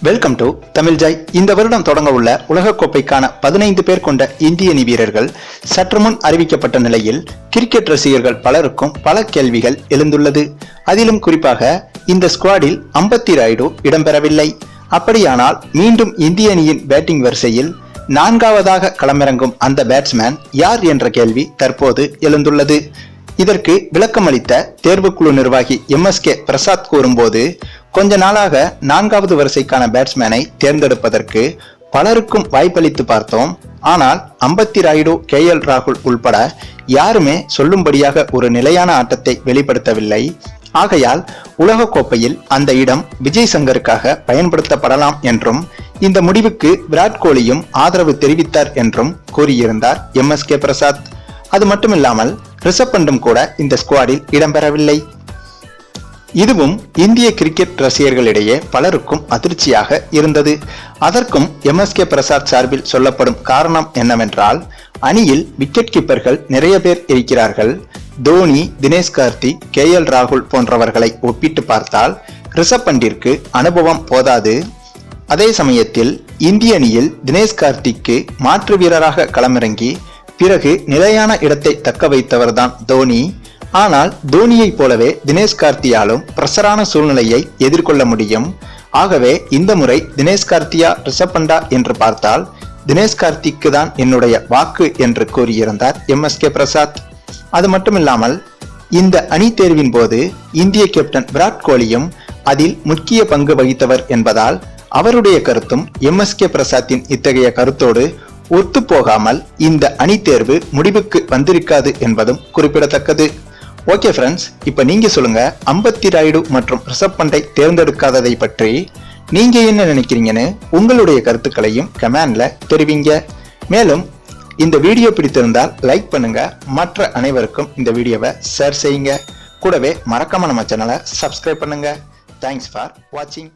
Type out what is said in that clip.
Welcome to Tamil Joy. இந்த வருடம் தொடங்க உள்ள உலகக்கோப்பைக்கான 15 பேர் கொண்ட இந்திய அணி வீரர்கள் சற்று முன் அறிவிக்கப்பட்ட நிலையில் கிரிக்கெட் ரசிகர்கள் பலருக்கும் பல கேள்விகள் எழுந்துள்ளது. அதிலும் குறிப்பாக இந்த ஸ்குவாடில் அம்பத்தி ராயுடு இடம்பெறவில்லை. அப்படியானால் மீண்டும் இந்திய அணியின் பேட்டிங் வரிசையில் 4வது களமிறங்கும் அந்த பேட்ஸ்மேன் யார் என்ற கேள்வி தற்போது எழுந்துள்ளது. இதற்கு விளக்கமளித்த தேர்வுக்குழு நிர்வாகி MSK பிரசாத் கூறும்போது, கொஞ்ச நாளாக 4வது வரிசைக்கான பேட்ஸ்மேனை தேர்ந்தெடுப்பதற்கு பலருக்கும் வாய்ப்பளித்து பார்த்தோம். ஆனால் அம்பத்தி ராயுடு, KL ராகுல் உள்பட யாருமே சொல்லும்படியாக ஒரு நிலையான ஆட்டத்தை வெளிப்படுத்தவில்லை. ஆகையால் உலகக்கோப்பையில் அந்த இடம் விஜய் சங்கருக்காக பயன்படுத்தப்படலாம் என்றும் இந்த முடிவுக்கு விராட் கோலியும் ஆதரவு தெரிவித்தார் என்றும் கூறியிருந்தார் MSK பிரசாத். அது மட்டுமில்லாமல் ரிஷப் பண்டும் கூட இந்த ஸ்குவாடில் இடம்பெறவில்லை. இதுவும் இந்திய கிரிக்கெட் ரசிகர்களிடையே பலருக்கும் அதிர்ச்சியாக இருந்தது. அதற்கும் MSK பிரசாத் சார்பில் சொல்லப்படும் காரணம் என்னவென்றால், அணியில் விக்கெட் கீப்பர்கள் நிறைய பேர் இருக்கிறார்கள். தோனி, தினேஷ் கார்த்திக், KL ராகுல் போன்றவர்களை ஒப்பிட்டு பார்த்தால் ரிஷப் பண்டிற்கு அனுபவம் போதாது. அதே சமயத்தில் இந்திய அணியில் தினேஷ் கார்த்திக்கு மாற்று வீரராக களமிறங்கி பிறகு நிலையான இடத்தை தக்க வைத்தவர்தான் தோனி. ஆனால் தோனியை போலவே தினேஷ் கார்த்தியாலும் பிரஷரான சூழ்நிலையை எதிர்கொள்ள முடியும். ஆகவே இந்த முறை தினேஷ் கார்த்தியா, ரிஷப் பண்டா என்று பார்த்தால் தினேஷ் கார்த்திக்கு தான் என்னுடைய வாக்கு என்று கூறியிருந்தார் MSK பிரசாத். அது மட்டுமில்லாமல் இந்த அணி தேர்வின் போது இந்திய கேப்டன் விராட் கோலியும் அதில் முக்கிய பங்கு வகித்தவர் என்பதால் அவருடைய கருத்தும் MSK பிரசாத்தின் இத்தகைய கருத்தோடு ஒத்து போகாமல் இந்த அணி தேர்வு முடிவுக்கு வந்திருக்காது என்பதும் குறிப்பிடத்தக்கது. ஓகே ஃப்ரெண்ட்ஸ், இப்ப நீங்க சொல்லுங்க, அம்பத்தி ராயுடு மற்றும் ரிஷப் பண்டை தேர்ந்தெடுக்காததை பற்றி நீங்க என்ன நினைக்கிறீங்கன்னு உங்களுடைய கருத்துக்களையும் கமெண்ட்ல தெரிவிங்க. மேலும் இந்த வீடியோ பிடித்திருந்தால் லைக் பண்ணுங்க, மற்ற அனைவருக்கும் இந்த வீடியோவை ஷேர் செய்யுங்க. கூடவே மறக்காம நம்ம சேனலை சப்ஸ்கிரைப் பண்ணுங்க. தேங்க்ஸ் ஃபார் வாட்சிங்.